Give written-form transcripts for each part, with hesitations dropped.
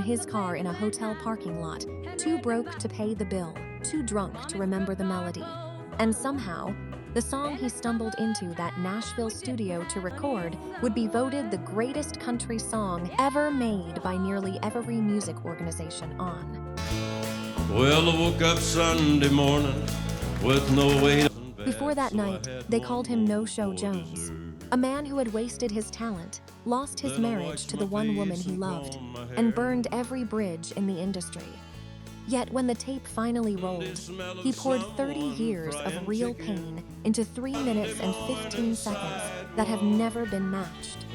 his car in a hotel parking lot, too broke to pay the bill, too drunk to remember the melody. And somehow, the song he stumbled into that Nashville studio to record would be voted the greatest country song ever made by nearly every music organization on. Well, I woke up Sunday morning with no way. Before that night, they called him No-Show Jones, a man who had wasted his talent, lost his marriage to the one woman he loved, and burned every bridge in the industry. Yet when the tape finally rolled, he poured 30 years of real pain into 3 minutes and 15 seconds that have never been matched.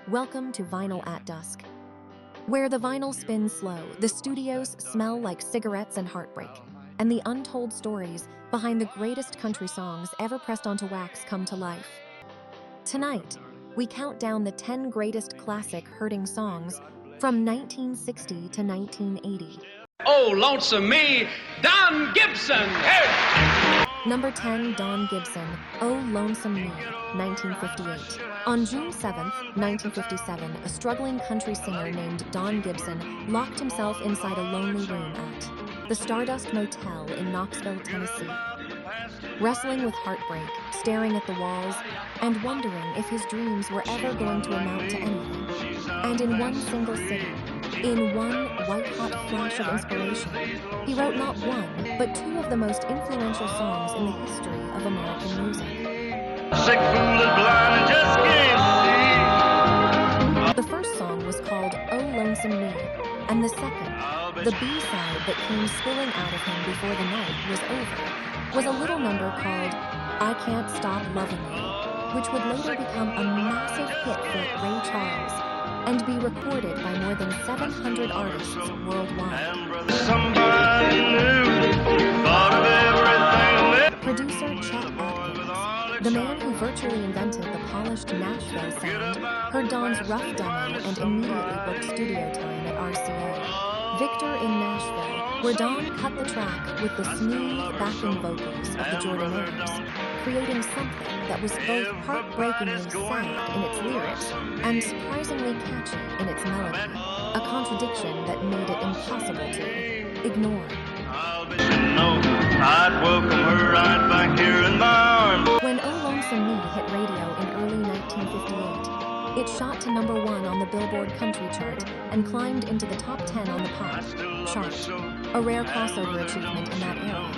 Welcome to Vinyl at Dusk. Where the vinyl spins slow, the studios smell like cigarettes and heartbreak, and the untold stories behind the greatest country songs ever pressed onto wax come to life. Tonight, we count down the 10 greatest classic hurting songs from 1960 to 1980. Oh, lonesome me, Don Gibson! Hey! Number 10, Don Gibson, Oh, Lonesome Me, 1958. On June 7th, 1957, a struggling country singer named Don Gibson locked himself inside a lonely room at the Stardust Motel in Knoxville, Tennessee. Wrestling with heartbreak, staring at the walls, and wondering if his dreams were ever going to amount to anything. And in one single sitting, in one white-hot flash of inspiration, he wrote not one, but 2 of the most influential songs in the history of American music. Sick fool is blind and just can't see. The first song was called Oh Lonesome Me, and the second, the B-side that came spilling out of him before the night was over, was a little number called I Can't Stop Loving You, which would later become a massive hit for Ray Charles and be recorded by more than 700 artists worldwide. Somebody new, thought of everything. Producer Chet Atkins, the man who virtually invented the polished Nashville sound, heard Don's rough demo and immediately booked studio time at RCA. Victor in Nashville, where Don cut the track with the smooth backing vocals of the Jordanaires, creating something that was both heartbreakingly sad in its lyrics and surprisingly catchy in its melody, a contradiction that made it impossible to ignore. I'd welcome her right back here in my arms. When Oh Lonesome Me hit radio in early 1958, it shot to number 1 on the Billboard Country chart and climbed into the top 10 on the pop chart, a rare crossover achievement in that era.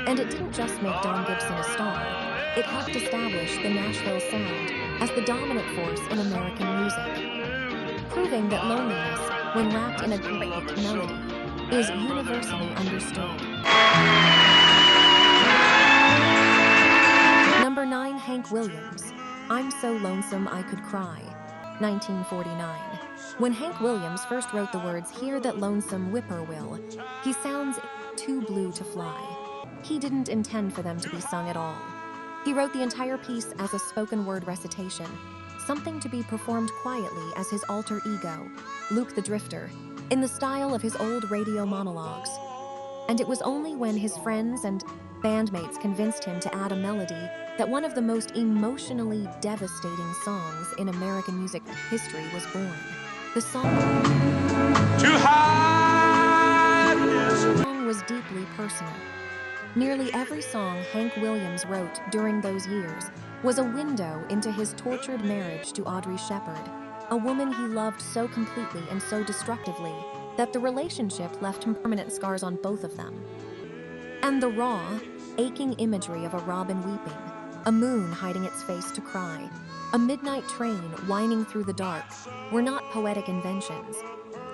And it didn't just make Don Gibson a star, it helped establish the Nashville sound as the dominant force in American music, proving that loneliness, when wrapped in a great melody, is universally understood. Number 9, Hank Williams, I'm So Lonesome I Could Cry, 1949. When Hank Williams first wrote the words, Hear that lonesome whippoorwill, he sounds too blue to fly. He didn't intend for them to be sung at all. He wrote the entire piece as a spoken word recitation, something to be performed quietly as his alter ego, Luke the Drifter, in the style of his old radio monologues. And it was only when his friends and bandmates convinced him to add a melody that one of the most emotionally devastating songs in American music history was born. The song was deeply personal. Nearly every song Hank Williams wrote during those years was a window into his tortured marriage to Audrey Shepherd, a woman he loved so completely and so destructively that the relationship left him permanent scars on both of them. And the raw, aching imagery of a robin weeping, a moon hiding its face to cry, a midnight train whining through the dark were not poetic inventions.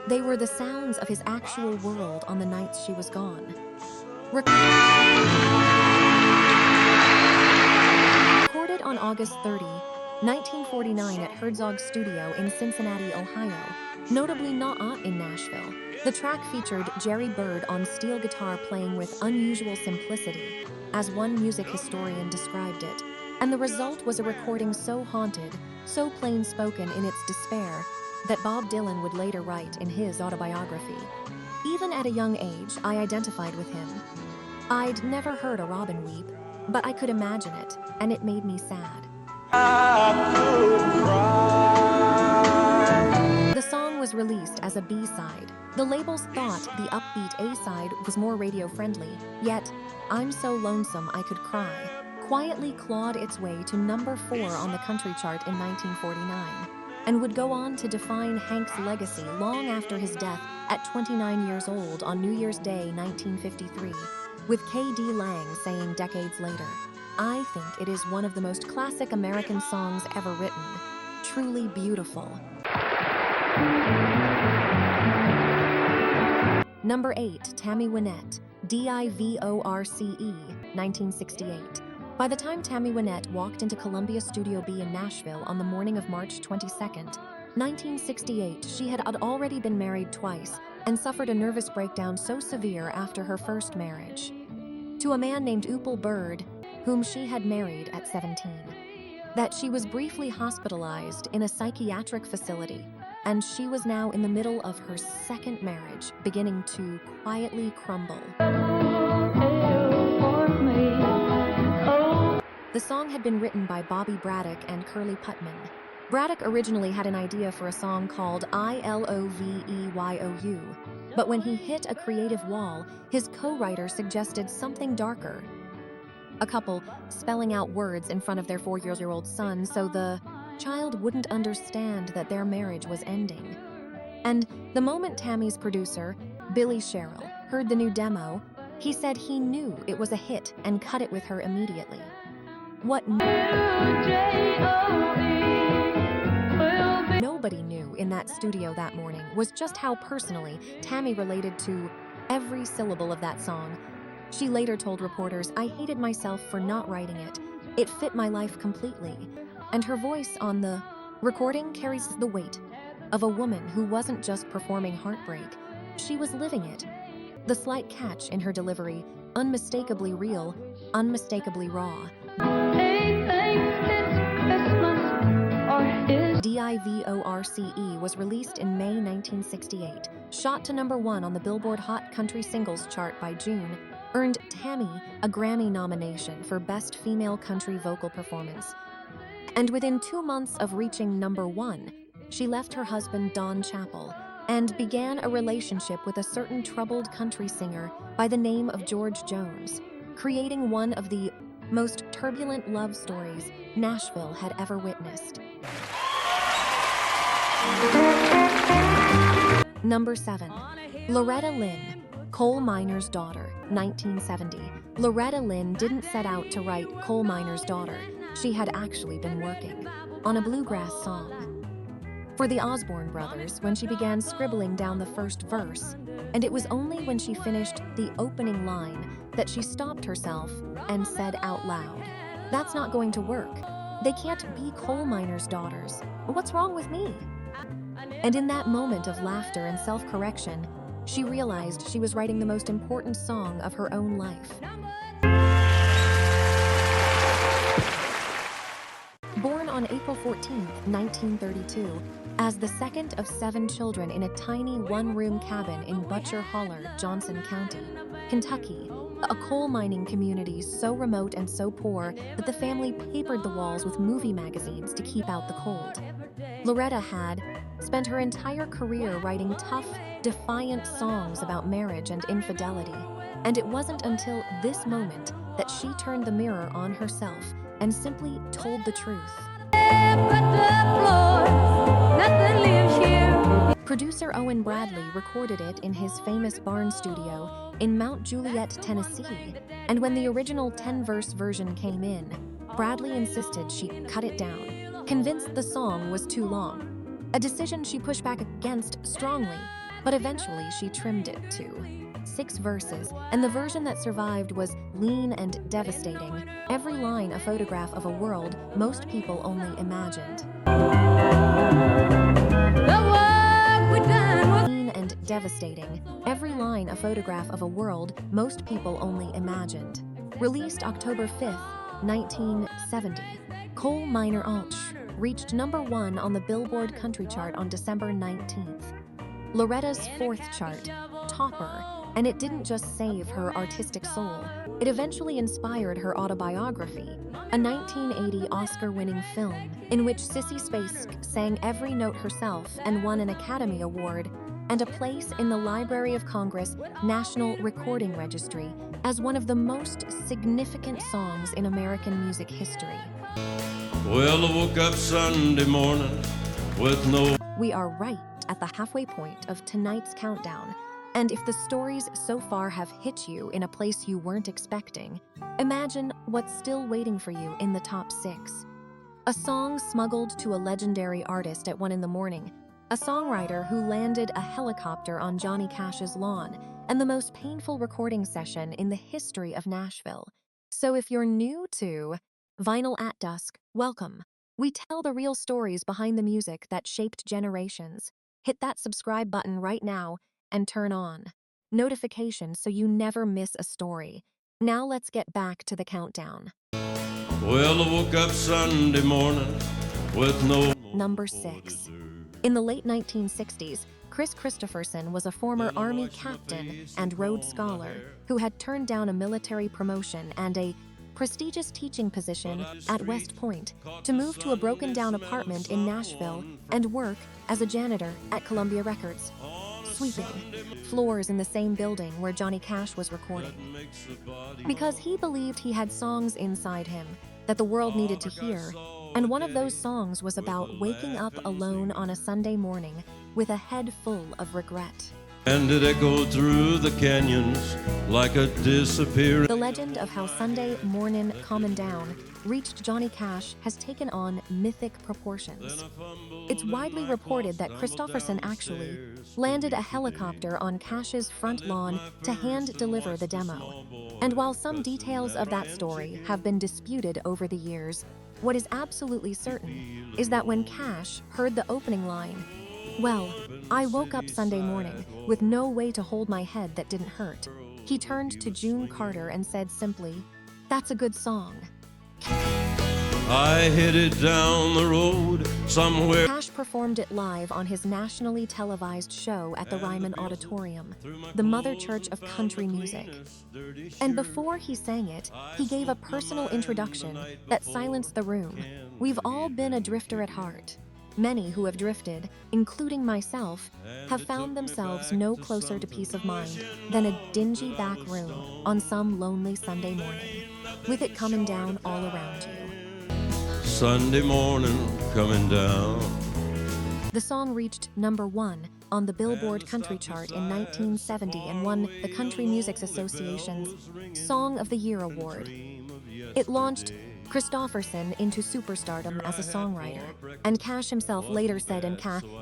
They were the sounds of his actual world on the nights she was gone. Recorded on August 30, 1949 at Herzog Studio in Cincinnati, Ohio, notably not in Nashville, the track featured Jerry Byrd on steel guitar playing with unusual simplicity, as one music historian described it, and the result was a recording so haunted, so plain-spoken in its despair, that Bob Dylan would later write in his autobiography. Even at a young age, I identified with him. I'd never heard a robin weep, but I could imagine it, and it made me sad. The song was released as a B-side. The labels thought the upbeat A-side was more radio-friendly, yet I'm So Lonesome I Could Cry quietly clawed its way to number 4 on the country chart in 1949, and would go on to define Hank's legacy long after his death at 29 years old on New Year's Day 1953, with K.D. Lang saying decades later, "I think it is one of the most classic American songs ever written. Truly beautiful." Number 8, Tammy Wynette, DIVORCE, 1968. By the time Tammy Wynette walked into Columbia Studio B in Nashville on the morning of March 22, 1968, she had already been married twice and suffered a nervous breakdown so severe after her first marriage to a man named Upal Bird, whom she had married at 17, that she was briefly hospitalized in a psychiatric facility, and she was now in the middle of her second marriage, beginning to quietly crumble. The song had been written by Bobby Braddock and Curly Putman. Braddock originally had an idea for a song called ILOVEYOU, but when he hit a creative wall, his co-writer suggested something darker. A couple spelling out words in front of their 4-year-old son so the child wouldn't understand that their marriage was ending. And the moment Tammy's producer, Billy Sherrill, heard the new demo, he said he knew it was a hit and cut it with her immediately. What nobody knew in that studio that morning was just how personally Tammy related to every syllable of that song. She later told reporters, "I hated myself for not writing it. It fit my life completely." And her voice on the recording carries the weight of a woman who wasn't just performing heartbreak, she was living it. The slight catch in her delivery, unmistakably real, unmistakably raw. DIVORCE was released in May 1968, shot to number 1 on the Billboard Hot Country Singles chart by June, earned Tammy a Grammy nomination for Best Female Country Vocal Performance. And within 2 months of reaching number 1, she left her husband Don Chappell and began a relationship with a certain troubled country singer by the name of George Jones, creating one of the most turbulent love stories Nashville had ever witnessed. Number 7, Loretta Lynn, Coal Miner's Daughter, 1970. Loretta Lynn didn't set out to write Coal Miner's Daughter. She had actually been working on a bluegrass song for the Osborne brothers when she began scribbling down the first verse, and it was only when she finished the opening line that she stopped herself and said out loud, "That's not going to work. They can't be coal miners' daughters. What's wrong with me?" And in that moment of laughter and self-correction, she realized she was writing the most important song of her own life. Born on April 14, 1932, as the second of 7 children in a tiny one-room cabin in Butcher Holler, Johnson County, Kentucky, a coal mining community so remote and so poor that the family papered the walls with movie magazines to keep out the cold. Loretta had spent her entire career writing tough, defiant songs about marriage and infidelity, and it wasn't until this moment that she turned the mirror on herself and simply told the truth. Producer Owen Bradley recorded it in his famous barn studio in Mount Juliet, Tennessee, and when the original 10-verse version came in, Bradley insisted she cut it down, convinced the song was too long, a decision she pushed back against strongly, but eventually she trimmed it to 6 verses, and the version that survived was lean and devastating, every line a photograph of a world most people only imagined. Lean and devastating, every line a photograph of a world most people only imagined. Released October 5, 1970, Coal Miner Alch reached number 1 on the Billboard Country Chart on December 19th. Loretta's 4th chart, topper, and it didn't just save her artistic soul. It eventually inspired her autobiography, a 1980 Oscar-winning film in which Sissy Spacek sang every note herself and won an Academy Award, and a place in the Library of Congress National Recording Registry as one of the most significant songs in American music history. Well, I woke up Sunday morning with no... We are right at the halfway point of tonight's countdown, and if the stories so far have hit you in a place you weren't expecting, imagine what's still waiting for you in the top 6. A song smuggled to a legendary artist at 1 a.m, a songwriter who landed a helicopter on Johnny Cash's lawn, and the most painful recording session in the history of Nashville. So if you're new to Vinyl at Dusk, welcome. We tell the real stories behind the music that shaped generations. Hit that subscribe button right now and turn on notifications so you never miss a story. Now let's get back to the countdown. Well, I woke up Sunday morning with no... Number 6. In the late 1960s, Chris Christopherson was a former Army captain and Rhodes Scholar who had turned down a military promotion and a prestigious teaching position at West Point to move to a broken-down apartment in Nashville and work as a janitor at Columbia Records, sweeping floors in the same building where Johnny Cash was recording. Because he believed he had songs inside him that the world needed to hear, and one of those songs was about waking up alone on a Sunday morning with a head full of regret. And it echoed through the canyons like a disappearing... The legend of how Sunday morning comin' down reached Johnny Cash has taken on mythic proportions. It's widely reported that Christopherson actually landed a helicopter on Cash's front lawn to hand-deliver the demo. And while some details of that story have been disputed over the years, what is absolutely certain is that when Cash heard the opening line, "Well, I woke up Sunday morning with no way to hold my head that didn't hurt," he turned to June Carter and said simply, "That's a good song." I headed down the road somewhere... Cash performed it live on his nationally televised show at the Ryman Auditorium, the mother church of country music. And before he sang it, he gave a personal introduction that silenced the room. We've all been a drifter at heart. Many who have drifted, including myself, have found themselves no closer to peace of mind than a dingy back room on some lonely Sunday morning, with it coming down all around you. Sunday morning coming down. The song reached number 1 on the Billboard Country Chart in 1970 and won the Country Music Association's Song of the Year award. It launched Christopherson into superstardom as a songwriter, and Cash himself later said in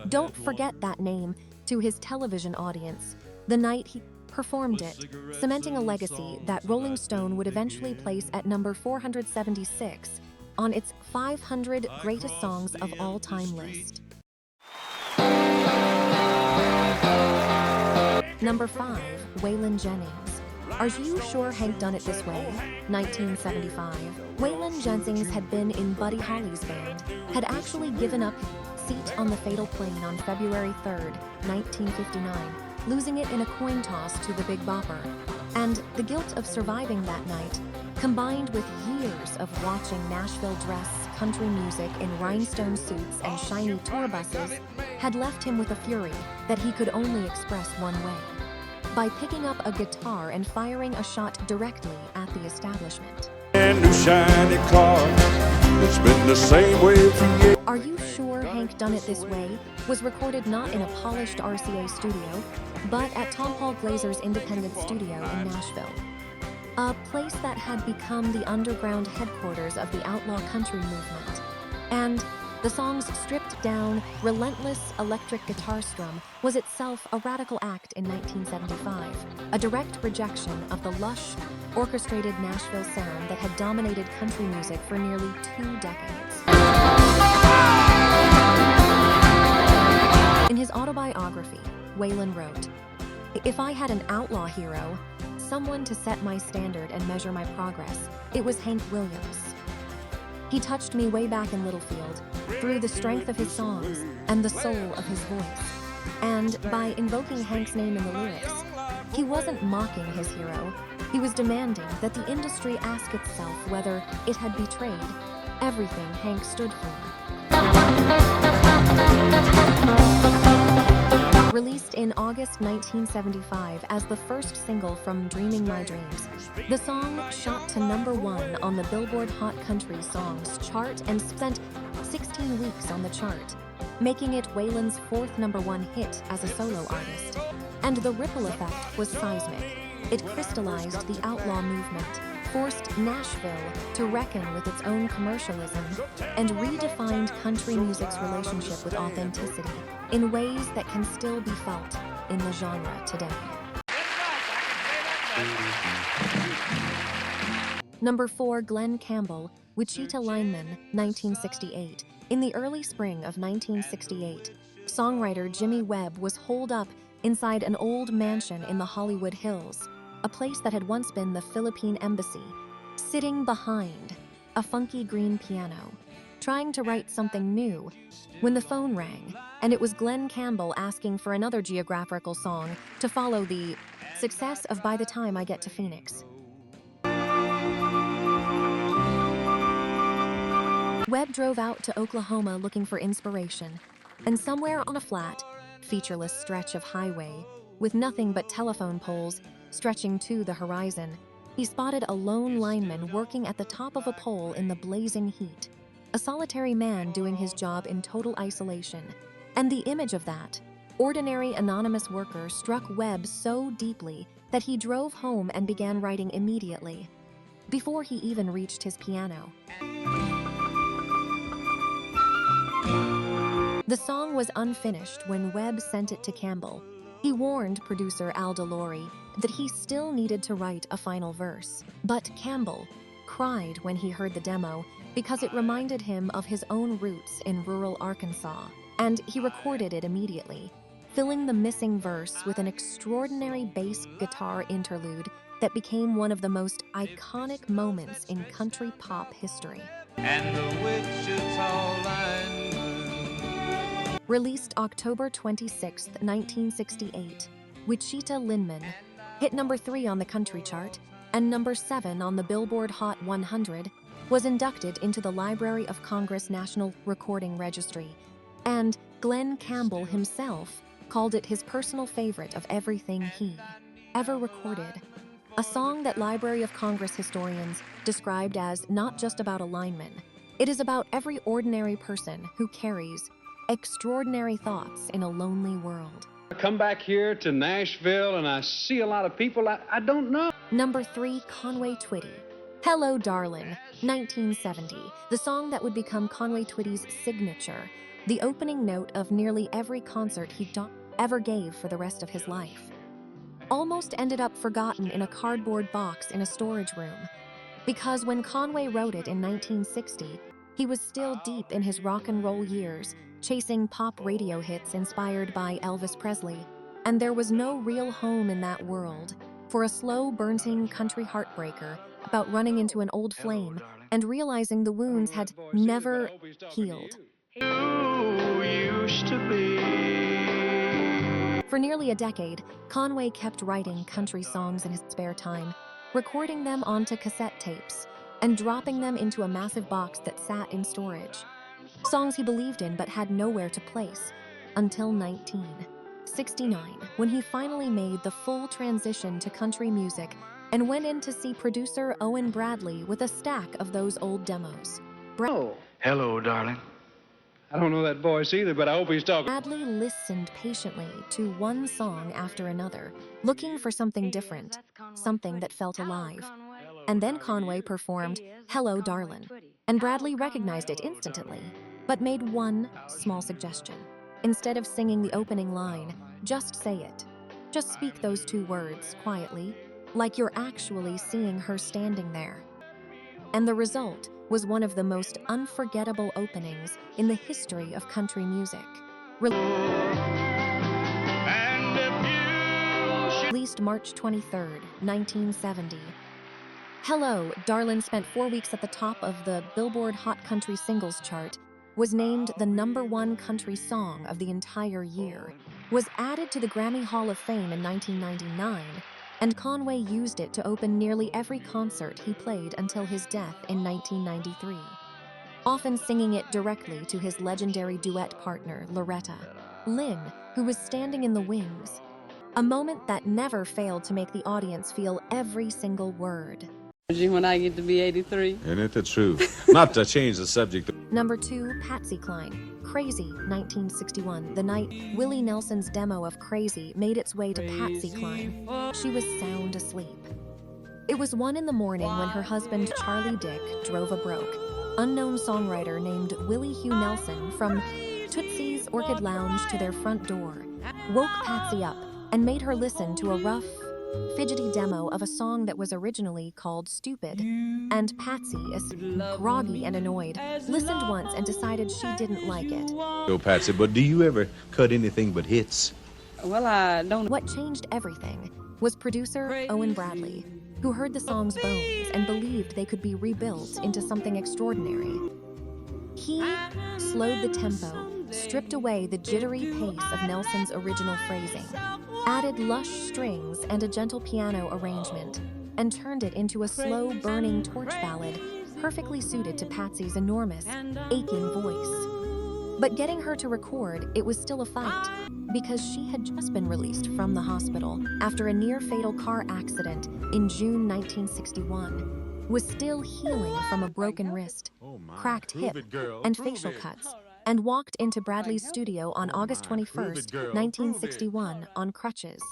"Don't forget that name" to his television audience the night he performed it, cementing a legacy that Rolling Stone would eventually place at number 476 on its 500 Greatest Songs of All Time list. Number 5, Waylon Jennings. Are You Sure Hank Done It This Way? 1975. Waylon Jennings had been in Buddy Holly's band, had actually given up his seat on the fatal plane on February 3rd, 1959, losing it in a coin toss to the Big Bopper. And the guilt of surviving that night, combined with years of watching Nashville dress country music in rhinestone suits and shiny tour buses, had left him with a fury that he could only express one way: by picking up a guitar and firing a shot directly at the establishment. And new shiny car, it's been the same way for years. Are You Sure Hank Done It This Way was recorded not in a polished RCA studio, but at Tom Paul Glazer's independent studio in Nashville, a place that had become the underground headquarters of the outlaw country movement. And the song's stripped-down, relentless electric guitar strum was itself a radical act in 1975, a direct rejection of the lush, orchestrated Nashville sound that had dominated country music for nearly 2 decades. In his autobiography, Waylon wrote, "If I had an outlaw hero, someone to set my standard and measure my progress, it was Hank Williams. He touched me way back in Littlefield through the strength of his songs and the soul of his voice. And by invoking Hank's name in the lyrics, he wasn't mocking his hero, He was demanding that the industry ask itself whether it had betrayed everything Hank stood for. Released in August 1975 as the first single from Dreaming My Dreams, the song shot to #1 on the Billboard Hot Country Songs chart and spent 16 weeks on the chart, making it Waylon's 4th #1 hit as a solo artist. And the ripple effect was seismic. It crystallized the outlaw movement, forced Nashville to reckon with its own commercialism, and redefined country music's relationship with authenticity in ways that can still be felt in the genre today. Number 4, Glen Campbell, Wichita Lineman, 1968. In the early spring of 1968, songwriter Jimmy Webb was holed up inside an old mansion in the Hollywood Hills, a place that had once been the Philippine Embassy, sitting behind a funky green piano, trying to write something new, when the phone rang, and it was Glen Campbell asking for another geographical song to follow the success of By the Time I Get to Phoenix. Webb drove out to Oklahoma looking for inspiration, and somewhere on a flat, featureless stretch of highway, with nothing but telephone poles stretching to the horizon, he spotted a lone lineman working at the top of a pole in the blazing heat, a solitary man doing his job in total isolation. And the image of that ordinary anonymous worker struck Webb so deeply that he drove home and began writing immediately, before he even reached his piano. The song was unfinished when Webb sent it to Campbell. He warned producer Al DeLory that he still needed to write a final verse. But Campbell cried when he heard the demo because it reminded him of his own roots in rural Arkansas, and he recorded it immediately, filling the missing verse with an extraordinary bass guitar interlude that became one of the most iconic moments in country pop history. And the Wichita Lineman. Released October 26, 1968, Wichita Lineman hit #3 on the country chart and #7 on the Billboard Hot 100, was inducted into the Library of Congress National Recording Registry, and Glen Campbell himself called it his personal favorite of everything he ever recorded. A song that Library of Congress historians described as not just about a lineman. It is about every ordinary person who carries extraordinary thoughts in a lonely world. I come back here to Nashville and I see a lot of people I don't know. #3, Conway Twitty, Hello Darlin', 1970, the song that would become Conway Twitty's signature, the opening note of nearly every concert he ever gave for the rest of his life. Almost ended up forgotten in a cardboard box in a storage room, because when Conway wrote it in 1960, he was still deep in his rock and roll years, chasing pop radio hits inspired by Elvis Presley, and there was no real home in that world for a slow-burning country heartbreaker about running into an old flame and realizing the wounds had never healed. You used to be. For nearly a decade, Conway kept writing country songs in his spare time, recording them onto cassette tapes and dropping them into a massive box that sat in storage. Songs he believed in but had nowhere to place, until 1969, when he finally made the full transition to country music and went in to see producer Owen Bradley with a stack of those old demos. Oh, Hello, darling. I don't know that voice either, but I hope he's talking. Bradley listened patiently to one song after another, looking for something different, something that felt alive. And then Conway performed Hello, Darlin', and Bradley recognized it instantly, but made one small suggestion. Instead of singing the opening line, just say it. Just speak those two words quietly, like you're actually seeing her standing there. And the result was one of the most unforgettable openings in the history of country music. Released March 23, 1970. Hello, Darlin' spent 4 weeks at the top of the Billboard Hot Country Singles chart, was named the #1 country song of the entire year, was added to the Grammy Hall of Fame in 1999, and was included in the 2000 Grammy Hall of Fame. #3, Conway Twitty, Hello Darlin', 1970, the song that would become Conway Twitty's signature, the opening note of nearly every concert he ever gave for the rest of his life. Almost ended up forgotten in a cardboard box in a storage room, because when Conway wrote it in 1960, he was still deep in his rock and roll years, chasing pop radio hits inspired by Elvis Presley, and there was no real home in that world for a slow-burning country heartbreaker about running into an old flame and realizing the wounds had never healed. and Conway used it to open nearly every concert he played until his death in 1993, often singing it directly to his legendary duet partner, Loretta Lynn, who was standing in the wings. A moment that never failed to make the audience feel every single word. When I get to be 83. Ain't it true? Not to change the subject. Number 2, Patsy Cline. Crazy, 1961, the night Willie Nelson's demo of Crazy made its way to Patsy Cline. She was sound asleep. It was 1 in the morning when her husband, Charlie Dick, drove a broke, unknown songwriter named Willie Hugh Nelson from Tootsie's Orchid Lounge to their front door, woke Patsy up and made her listen to a rough, fidgety demo of a song that was originally called Stupid. And Patsy, as groggy and annoyed, listened once and decided she didn't like it. Yo, Patsy, but do you ever cut anything but hits? Well, I don't. What changed everything was producer Owen Bradley, who heard the song's bones and believed they could be rebuilt into something extraordinary. He slowed the tempo, stripped away the jittery pace of Nelson's original phrasing, added lush strings and a gentle piano arrangement, and turned it into a slow, burning torch ballad perfectly suited to Patsy's enormous, aching voice. But getting her to record, it was still a fight, because she had just been released from the hospital after a near-fatal car accident in June 1961, was still healing from a broken wrist, cracked hip, and facial cuts, and walked into Bradley's studio on August 21st, 1961, on crutches.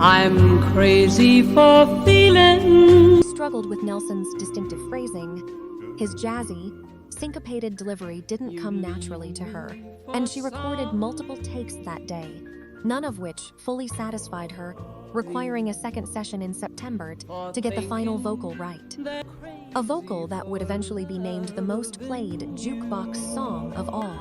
I'm crazy for feeling. She struggled with Nelson's distinctive phrasing. His jazzy, syncopated delivery didn't come naturally to her, and she recorded multiple takes that day, none of which fully satisfied her, requiring a second session in September to get the final vocal right. A vocal that would eventually be named the most played jukebox song of all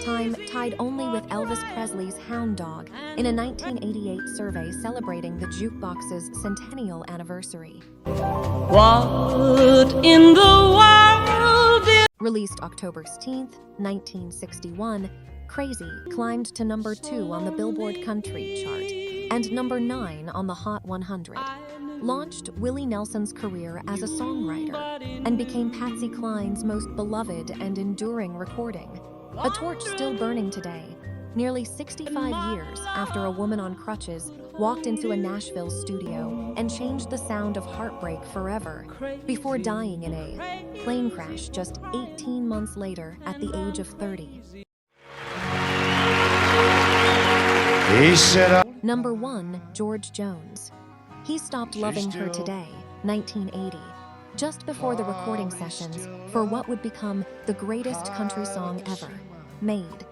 time, tied only with Elvis Presley's Hound Dog in a 1988 survey celebrating the jukebox's centennial anniversary. What in the world is... Released October 16th, 1961, Crazy climbed to number 2 on the Billboard Country chart and number 9 on the Hot 100. Launched Willie Nelson's career as a songwriter and became Patsy Cline's most beloved and enduring recording. A torch still burning today, nearly 65 years after a woman on crutches walked into a Nashville studio and changed the sound of heartbreak forever before dying in a plane crash just 18 months later at the age of 30. Number 1, George Jones. He stopped loving her today, 1980, just before the recording sessions for what would become the greatest country song ever made.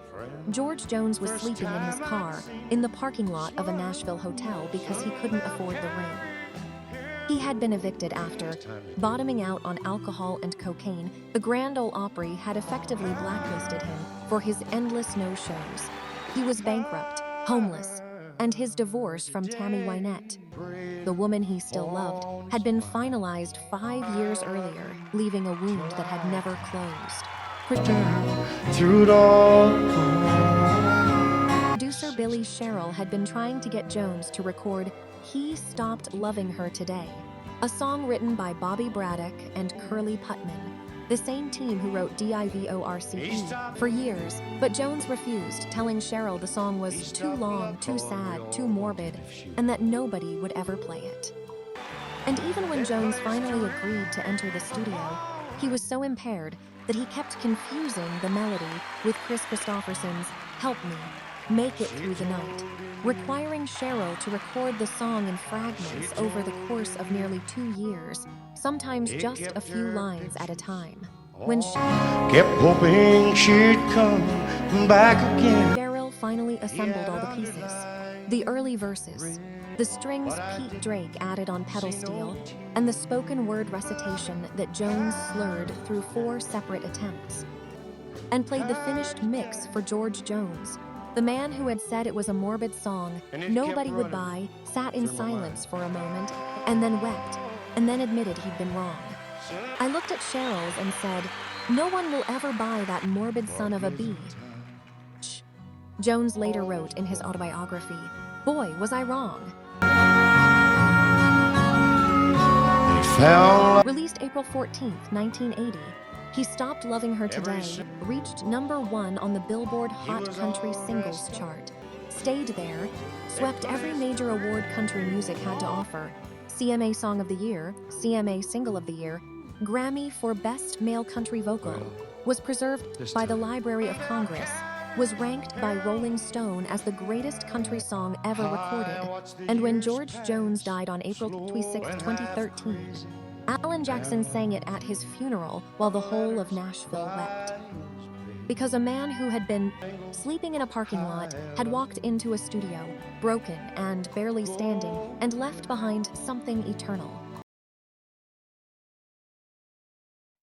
George Jones was sleeping in his car in the parking lot of a Nashville hotel because he couldn't afford the room. He had been evicted after bottoming out on alcohol and cocaine. The Grand Ole Opry had effectively blacklisted him for his endless no-shows. He was bankrupt, homeless, and his divorce from Tammy Wynette, the woman he still loved, had been finalized 5 years earlier, leaving a wound that had never closed. Through it all. Producer Billy Sherrill had been trying to get Jones to record He Stopped Loving Her Today, a song written by Bobby Braddock and Curly Putman, the same team who wrote Divorce, for years, but Jones refused, telling Sherrill the song was too long, too sad, too morbid, and that nobody would ever play it. And even when Jones finally agreed to enter the studio, he was so impaired that he kept confusing the melody with Chris Christopherson's Help Me, Make It Through the Night, requiring Sherrill to record the song in fragments over the course of nearly 2 years, sometimes just a few lines at a time. When kept hoping she'd come back again. Sherrill finally assembled all the pieces, the early verses, the strings Pete Drake added on pedal steel, and the spoken word recitation that Jones slurred through 4 separate attempts, and played the finished mix for George Jones. The man who had said it was a morbid song nobody would buy sat in silence for a moment, and then wept, and then admitted he'd been wrong. I looked at Sherrill's and said, "No one will ever buy that morbid son of a bee." Jones later wrote in his autobiography, "Boy, was I wrong." Found Released April 14th, 1980, He Stopped Loving Her Today reached #1 on the Billboard Hot Country Singles chart. Stayed there, swept every major award country music had to offer. CMA Song of the Year, CMA Single of the Year, Grammy for Best Male Country Vocal, was preserved by the Library of Congress, was ranked by Rolling Stone as the greatest country song ever recorded. And when George Jones died on April 26, 2013, Alan Jackson sang it at his funeral while the whole of Nashville wept. Because a man who had been sleeping in a parking lot had walked into a studio, broken and barely standing, and left behind something eternal.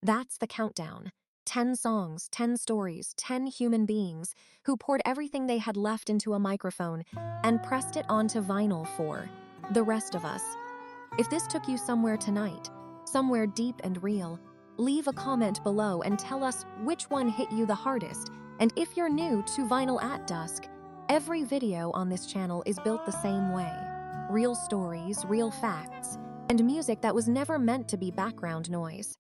That's the countdown. 10 songs, 10 stories, 10 human beings who poured everything they had left into a microphone and pressed it onto vinyl for the rest of us. If this took you somewhere tonight, somewhere deep and real, leave a comment below and tell us which one hit you the hardest. And if you're new to Vinyl at Dusk, every video on this channel is built the same way. Real stories, real facts, and music that was never meant to be background noise.